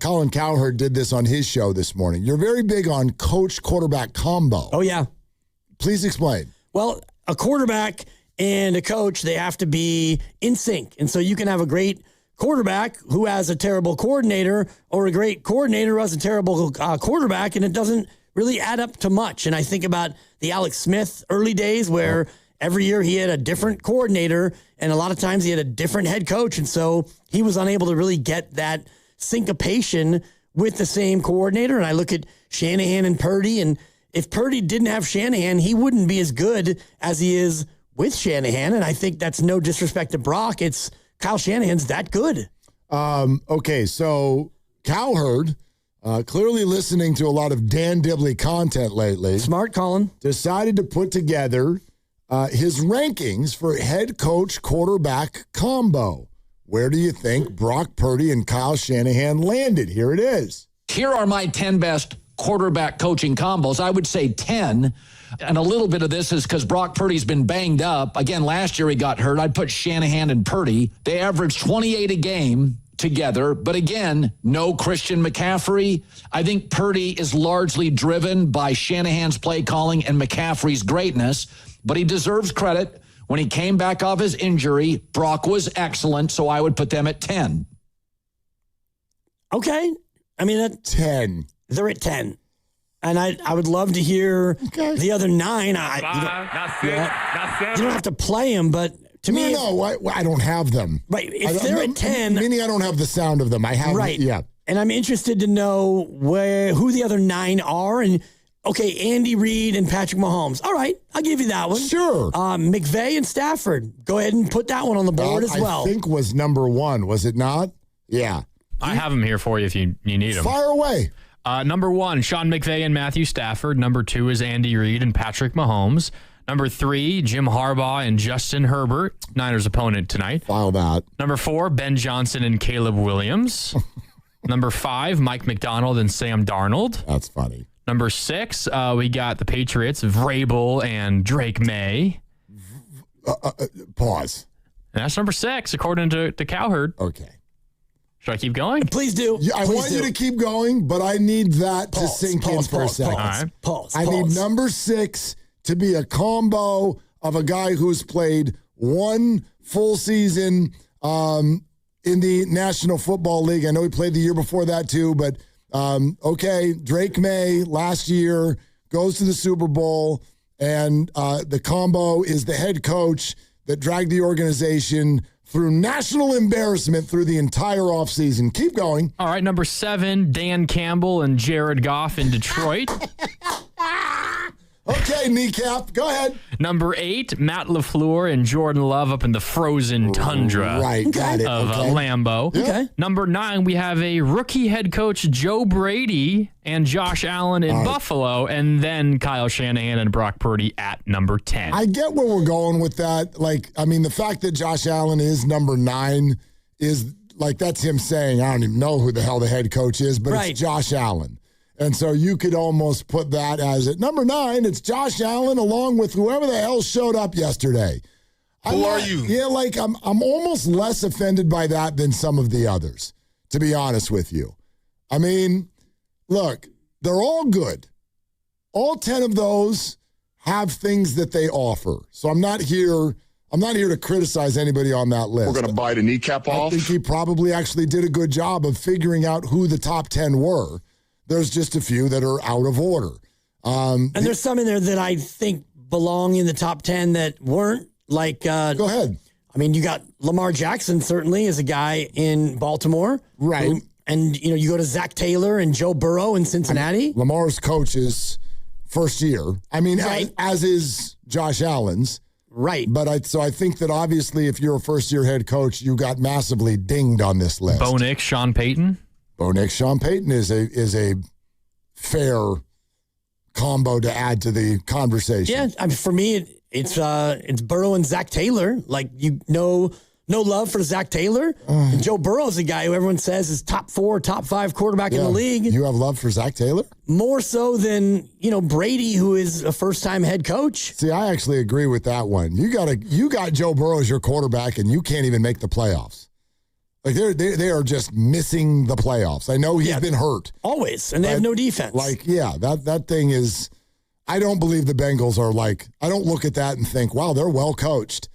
Colin Cowherd did this on his show this morning. You're very big on coach-quarterback combo. Oh, yeah. Please explain. Well, a quarterback and a coach, they have to be in sync. And so you can have a great quarterback who has a terrible coordinator or a great coordinator who has a terrible quarterback, and it doesn't really add up to much. And I think about the Alex Smith early days where every year he had a different coordinator, and a lot of times he had a different head coach. And so he was unable to really get that syncopation with the same coordinator. And I look at Shanahan and Purdy, and if Purdy didn't have Shanahan, he wouldn't be as good as he is with Shanahan. And I think that's no disrespect to Brock. It's Kyle Shanahan's that good. Okay, so Cowherd, clearly listening to a lot of Dan Dibley content lately. Smart, Colin. Decided to put together his rankings for head coach quarterback combo. Where do you think Brock Purdy and Kyle Shanahan landed? Here it is. Here are my 10 best quarterback coaching combos. I would say 10. And a little bit of this is because Brock Purdy's been banged up. Again, last year he got hurt. I'd put Shanahan and Purdy. They averaged 28 a game together. But again, no Christian McCaffrey. I think Purdy is largely driven by Shanahan's play calling and McCaffrey's greatness. But he deserves credit. When he came back off his injury, Brock was excellent. So I would put them at 10. Okay. I mean, 10. They're at 10. And I would love to hear the other 9. You don't have to play them, but to me... No, I don't have them. Right. If they're at 10... Meaning I don't have the sound of them. I have... Right. Yeah. And I'm interested to know who the other 9 are. And, okay, Andy Reid and Patrick Mahomes. All right, I'll give you that one. Sure. McVay and Stafford. Go ahead and put that one on the board as well. I think was number 1, was it not? Yeah. I have them here for you if you need them. Fire away. Number 1, Sean McVay and Matthew Stafford. Number 2 is Andy Reid and Patrick Mahomes. Number 3, Jim Harbaugh and Justin Herbert, Niners opponent tonight. File that. Number 4, Ben Johnson and Caleb Williams. Number 5, Mike McDonald and Sam Darnold. That's funny. Number 6, we got the Patriots, Vrabel and Drake Maye. Pause. And that's number 6, according to Cowherd. Okay. Should I keep going? Please do. Yeah, I want you to keep going, but I need that to sink in for a second. All right. I need number 6 to be a combo of a guy who's played one full season in the National Football League. I know he played the year before that too, but okay, Drake Maye last year goes to the Super Bowl, and the combo is the head coach that dragged the organization through national embarrassment through the entire offseason. Keep going. All right, number 7, Dan Campbell and Jared Goff in Detroit. Okay, kneecap, go ahead. Number 8, Matt LaFleur and Jordan Love up in the frozen tundra right, got it. of Lambeau. Okay. Number 9, we have a rookie head coach, Joe Brady and Josh Allen in Buffalo, and then Kyle Shanahan and Brock Purdy at number 10. I get where we're going with that. Like, I mean, the fact that Josh Allen is number 9 is like, that's him saying, I don't even know who the hell the head coach is, but It's Josh Allen. And so you could almost put that as at number 9, it's Josh Allen along with whoever the hell showed up yesterday. Who are you? Yeah, like I'm almost less offended by that than some of the others, to be honest with you. I mean, look, they're all good. All 10 of those have things that they offer. So I'm not here to criticize anybody on that list. We're going to bite a kneecap off. I think he probably actually did a good job of figuring out who the top 10 were. There's just a few that are out of order. And there's some in there that I think belong in the top 10 that weren't. Like, go ahead. I mean, you got Lamar Jackson certainly as a guy in Baltimore. Right. And, you go to Zach Taylor and Joe Burrow in Cincinnati. Lamar's coach's first year. I mean, as is Josh Allen's. Right. But I think that obviously if you're a first-year head coach, you got massively dinged on this list. Bo Nix, Sean Payton. Bo Nix, Sean Payton is a fair combo to add to the conversation. Yeah, I mean, for me, it's Burrow and Zach Taylor. Like, no love for Zach Taylor. And Joe Burrow's a guy who everyone says is top 4, top 5 quarterback in the league. You have love for Zach Taylor? More so than, Brady, who is a first-time head coach. See, I actually agree with that one. You got Joe Burrow as your quarterback, and you can't even make the playoffs. Like they are just missing the playoffs. I know he's been hurt. Always. And they have no defense. That thing is, I don't believe the Bengals are I don't look at that and think, wow, they're well coached.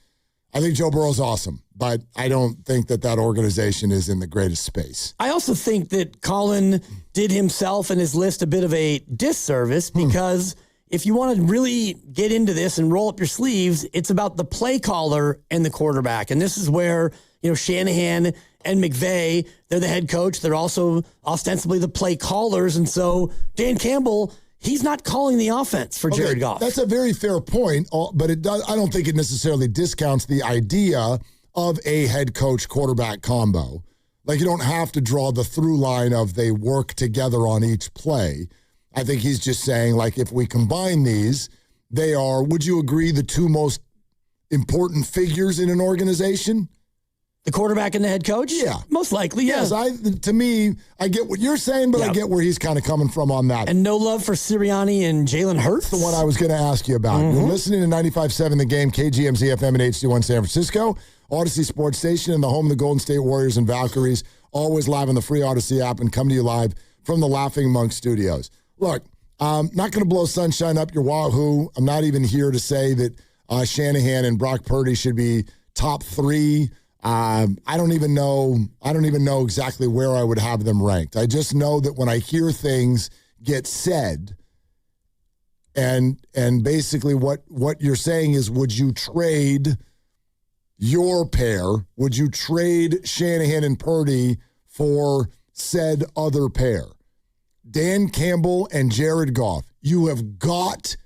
I think Joe Burrow's awesome, but I don't think that organization is in the greatest space. I also think that Colin did himself and his list a bit of a disservice because if you want to really get into this and roll up your sleeves, it's about the play caller and the quarterback. And this is where, Shanahan and McVay, they're the head coach. They're also ostensibly the play callers. And so Dan Campbell, he's not calling the offense for Jared Goff. That's a very fair point, but I don't think it necessarily discounts the idea of a head coach quarterback combo. You don't have to draw the through line of they work together on each play. I think he's just saying, if we combine these, they are, would you agree, the two most important figures in an organization? The quarterback and the head coach? Yeah. Most likely, yeah. Yes, to me, I get what you're saying, but I get where he's kind of coming from on that. And no love for Sirianni and Jalen Hurts? That's the one I was going to ask you about. You're listening to 95.7 The Game, KGMZ FM and HD1 San Francisco, Odyssey Sports Station, and the home of the Golden State Warriors and Valkyries, always live on the free Odyssey app and come to you live from the Laughing Monk Studios. Look, I'm not going to blow sunshine up your wahoo. I'm not even here to say that Shanahan and Brock Purdy should be top 3. I don't even know exactly where I would have them ranked. I just know that when I hear things get said, and basically what you're saying is, would you trade your pair? Would you trade Shanahan and Purdy for said other pair? Dan Campbell and Jared Goff. You have got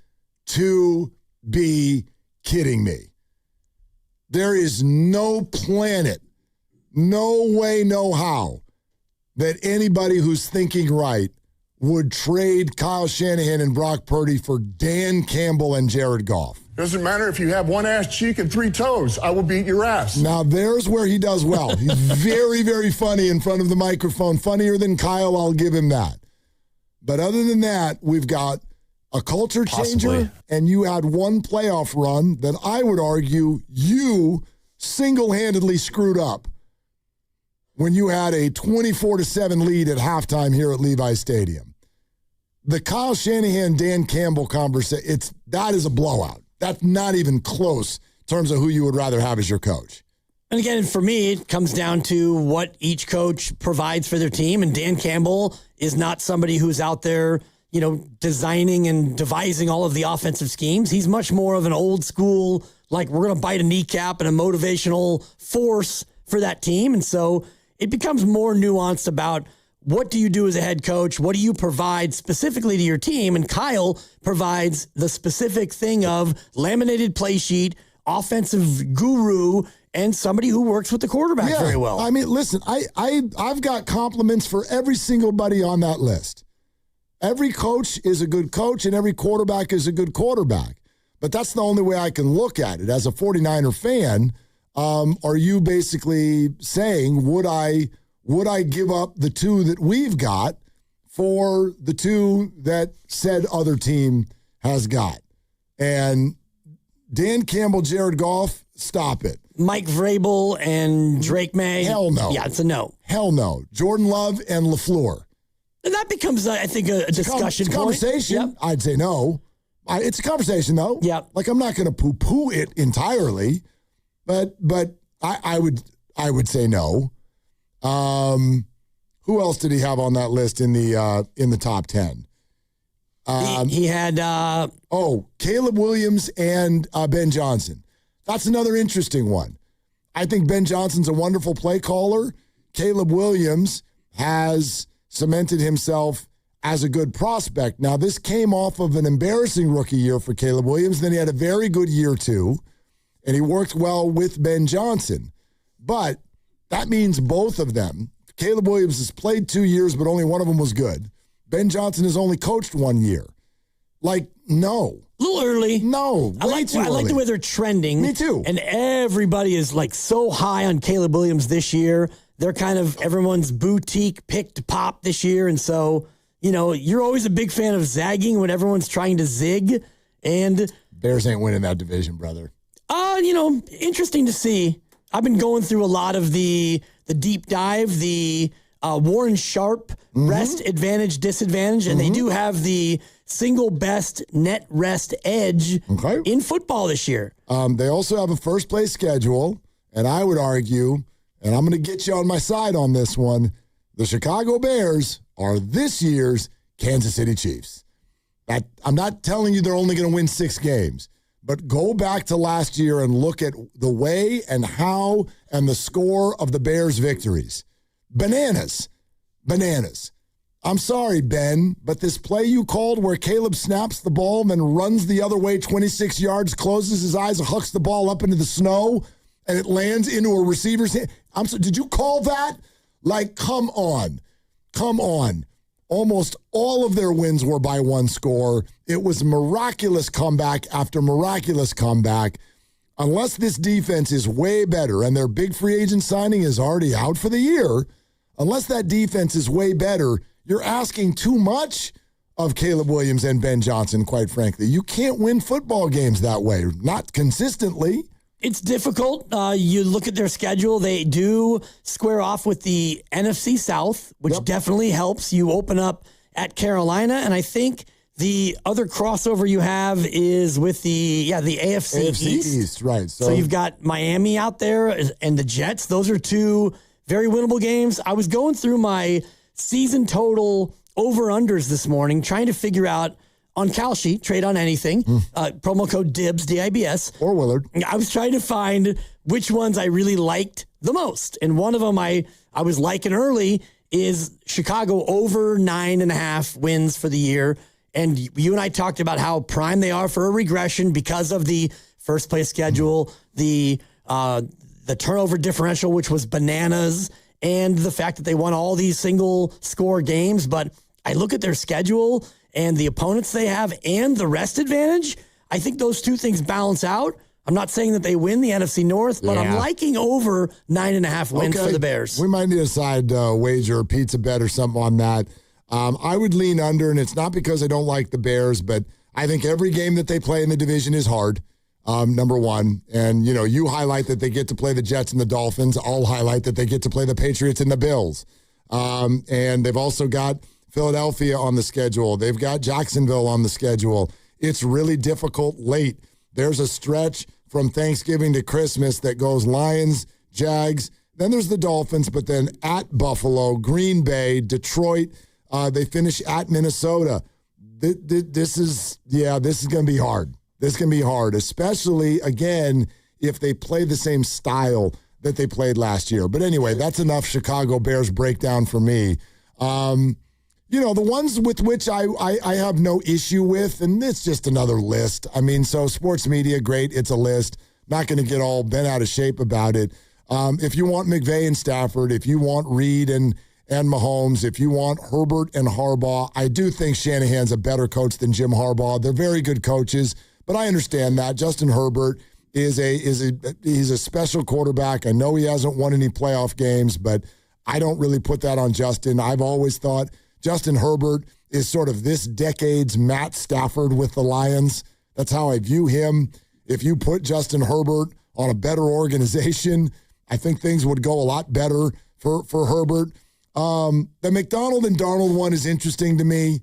to be kidding me. There is no planet, no way, no how that anybody who's thinking right would trade Kyle Shanahan and Brock Purdy for Dan Campbell and Jared Goff. Doesn't matter if you have one ass cheek and 3 toes. I will beat your ass. Now, there's where he does well. He's very, very funny in front of the microphone. Funnier than Kyle, I'll give him that. But other than that, we've got a culture changer, and you had one playoff run that I would argue you single-handedly screwed up when you had a 24-7 lead at halftime here at Levi Stadium. The Kyle Shanahan, Dan Campbell conversation, that is a blowout. That's not even close in terms of who you would rather have as your coach. And again, for me, it comes down to what each coach provides for their team. And Dan Campbell is not somebody who's out there, designing and devising all of the offensive schemes. He's much more of an old school, we're going to bite a kneecap and a motivational force for that team. And so it becomes more nuanced about what do you do as a head coach? What do you provide specifically to your team? And Kyle provides the specific thing of laminated play sheet, offensive guru, and somebody who works with the quarterback very well. I mean, listen, I've got compliments for every single buddy on that list. Every coach is a good coach, and every quarterback is a good quarterback. But that's the only way I can look at it. As a 49er fan, are you basically saying, would I give up the 2 that we've got for the 2 that said other team has got? And Dan Campbell, Jared Goff, stop it. Mike Vrabel and Drake Maye. Hell no. Yeah, it's a no. Hell no. Jordan Love and LaFleur. And that becomes, I think, a discussion point. It's a conversation. Yep. I'd say no. It's a conversation, though. Yeah. I'm not going to poo-poo it entirely, but I would say no. Who else did he have on that list in the top 10? He had Caleb Williams and Ben Johnson. That's another interesting one. I think Ben Johnson's a wonderful play caller. Caleb Williams has cemented himself as a good prospect. Now, this came off of an embarrassing rookie year for Caleb Williams. Then he had a very good year, too, and he worked well with Ben Johnson. But that means both of them. Caleb Williams has played 2 years, but only one of them was good. Ben Johnson has only coached 1 year. No. A little early. No. I like the way they're trending. Me too. And everybody is so high on Caleb Williams this year. They're kind of everyone's boutique pick to pop this year. And so, you're always a big fan of zagging when everyone's trying to zig. And Bears ain't winning that division, brother. Interesting to see. I've been going through a lot of the the deep dive, the Warren Sharp rest advantage, disadvantage, and they do have the single best net rest edge in football this year. They also have a first place schedule, and I would argue, and I'm going to get you on my side on this one, the Chicago Bears are this year's Kansas City Chiefs. I'm not telling you they're only going to win 6 games, but go back to last year and look at the way and how and the score of the Bears' victories. Bananas. I'm sorry, Ben, but this play you called where Caleb snaps the ball and then runs the other way 26 yards, closes his eyes, and hucks the ball up into the snow, and it lands into a receiver's hand. I'm sorry, did you call that? Like, come on. Almost all of their wins were by 1 score. It was miraculous comeback after miraculous comeback. Unless this defense is way better, and their big free agent signing is already out for the year, unless that defense is way better, you're asking too much of Caleb Williams and Ben Johnson, quite frankly. You can't win football games that way, not consistently. It's difficult. You look at their schedule. They do square off with the NFC South, which definitely helps. You open up at Carolina, and I think the other crossover you have is with the AFC East. Right. So you've got Miami out there and the Jets. Those are 2 very winnable games. I was going through my season total over-unders this morning, trying to figure out on Kalshi, trade on anything, promo code DIBS, D-I-B-S. Or Willard. I was trying to find which ones I really liked the most. And one of them I was liking early is Chicago over 9.5 wins for the year. And you and I talked about how prime they are for a regression because of the first place schedule, the turnover differential, which was bananas, and the fact that they won all these single score games. But I look at their schedule and the opponents they have and the rest advantage. I think those 2 things balance out. I'm not saying that they win the NFC North, but I'm liking over 9.5 wins for the Bears. We might need a side wager, pizza bet or something on that. I would lean under, and it's not because I don't like the Bears, but I think every game that they play in the division is hard, number one. And, you highlight that they get to play the Jets and the Dolphins. I'll highlight that they get to play the Patriots and the Bills. And they've also got Philadelphia on the schedule. They've got Jacksonville on the schedule. It's really difficult late. There's a stretch from Thanksgiving to Christmas that goes Lions, Jags, then there's the Dolphins, but then at Buffalo, Green Bay, Detroit, they finish at Minnesota. This is going to be hard. This is going to be hard, especially, again, if they play the same style that they played last year. But anyway, that's enough Chicago Bears breakdown for me. The ones with which I have no issue with, and it's just another list. I mean, so sports media, great, it's a list. Not going to get all bent out of shape about it. If you want McVay and Stafford, if you want Reed and Mahomes, if you want Herbert and Harbaugh, I do think Shanahan's a better coach than Jim Harbaugh. They're very good coaches, but I understand that. Justin Herbert he's a special quarterback. I know he hasn't won any playoff games, but I don't really put that on Justin. I've always thought Justin Herbert is sort of this decade's Matt Stafford with the Lions. That's how I view him. If you put Justin Herbert on a better organization, I think things would go a lot better for Herbert. The McDonald and Darnold one is interesting to me.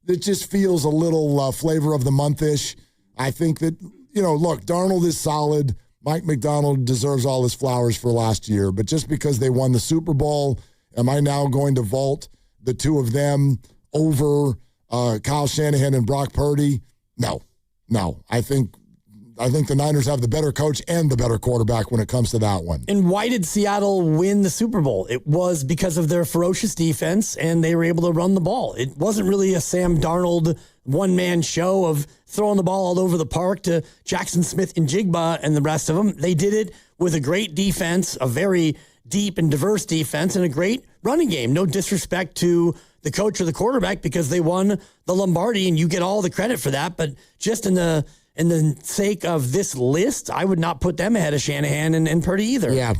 It just feels a little flavor of the month-ish. I think that, look, Darnold is solid. Mike McDonald deserves all his flowers for last year. But just because they won the Super Bowl, am I now going to vault the 2 of them over Kyle Shanahan and Brock Purdy? No. I think the Niners have the better coach and the better quarterback when it comes to that one. And why did Seattle win the Super Bowl? It was because of their ferocious defense, and they were able to run the ball. It wasn't really a Sam Darnold one-man show of throwing the ball all over the park to Jackson Smith and Jigba and the rest of them. They did it with a great defense, a very deep and diverse defense, and a great running game. No disrespect to the coach or the quarterback because they won the Lombardi, and you get all the credit for that. But just in the sake of this list, I would not put them ahead of Shanahan and Purdy either. Yeah,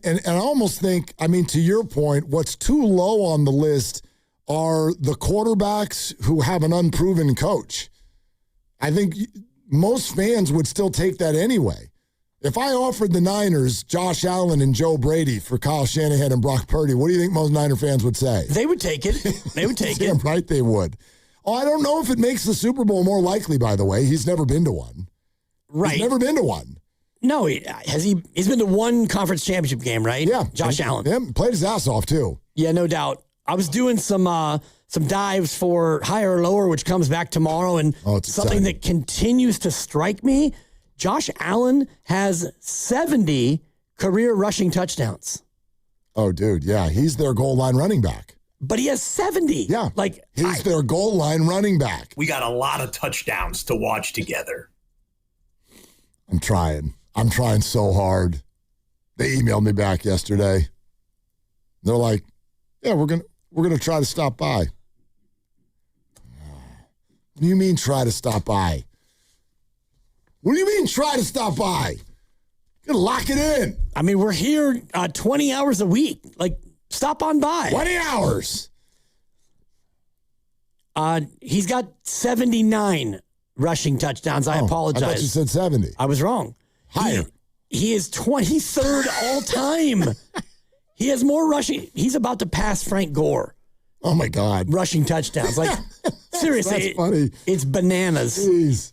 and I almost think, to your point, what's too low on the list are the quarterbacks who have an unproven coach. I think most fans would still take that anyway. If I offered the Niners Josh Allen and Joe Brady for Kyle Shanahan and Brock Purdy, what do you think most Niner fans would say? They would take it. They would take Damn it. right they would. Oh, I don't know if it makes the Super Bowl more likely, by the way. He's never been to one. Right. He's never been to one. No, has he? He's been to one conference championship game, right? Yeah. Josh Allen. Yeah, played his ass off, too. Yeah, no doubt. I was doing some dives for higher or lower, which comes back tomorrow, and it's something exciting. that continues to strike me. Josh Allen has 70 career rushing touchdowns. Oh, dude, yeah. He's their goal line running back. But he has 70. Yeah. Like He's their goal line running back. We got a lot of touchdowns to watch together. I'm trying so hard. They emailed me back yesterday. They're like, yeah, we're gonna try to stop by. What do you mean try to stop by? What do you mean try to stop by? You're gonna lock it in. I mean, we're here 20 hours a week. Like, stop on by. 20 hours. He's got 79 rushing touchdowns. I apologize. I thought you said 70. I was wrong. Higher. He is 23rd all time. He has more rushing. He's about to pass Frank Gore. Oh, my God. Rushing touchdowns. Like, seriously. That's funny. It's bananas. Jeez.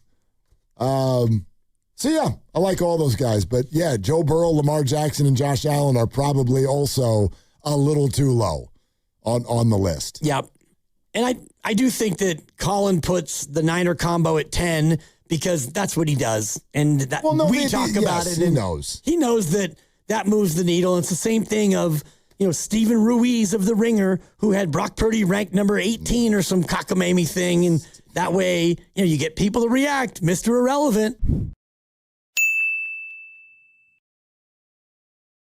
So, yeah, I like all those guys. But, yeah, Joe Burrow, Lamar Jackson, and Josh Allen are probably also a little too low on the list. Yep. And I do think that Colin puts the Niner combo at 10 because that's what he does. And that we talk about it. He and knows. He knows that moves the needle. It's the same thing of, Stephen Ruiz of The Ringer, who had Brock Purdy ranked number 18 or some cockamamie thing. And that way, you get people to react, Mr. Irrelevant.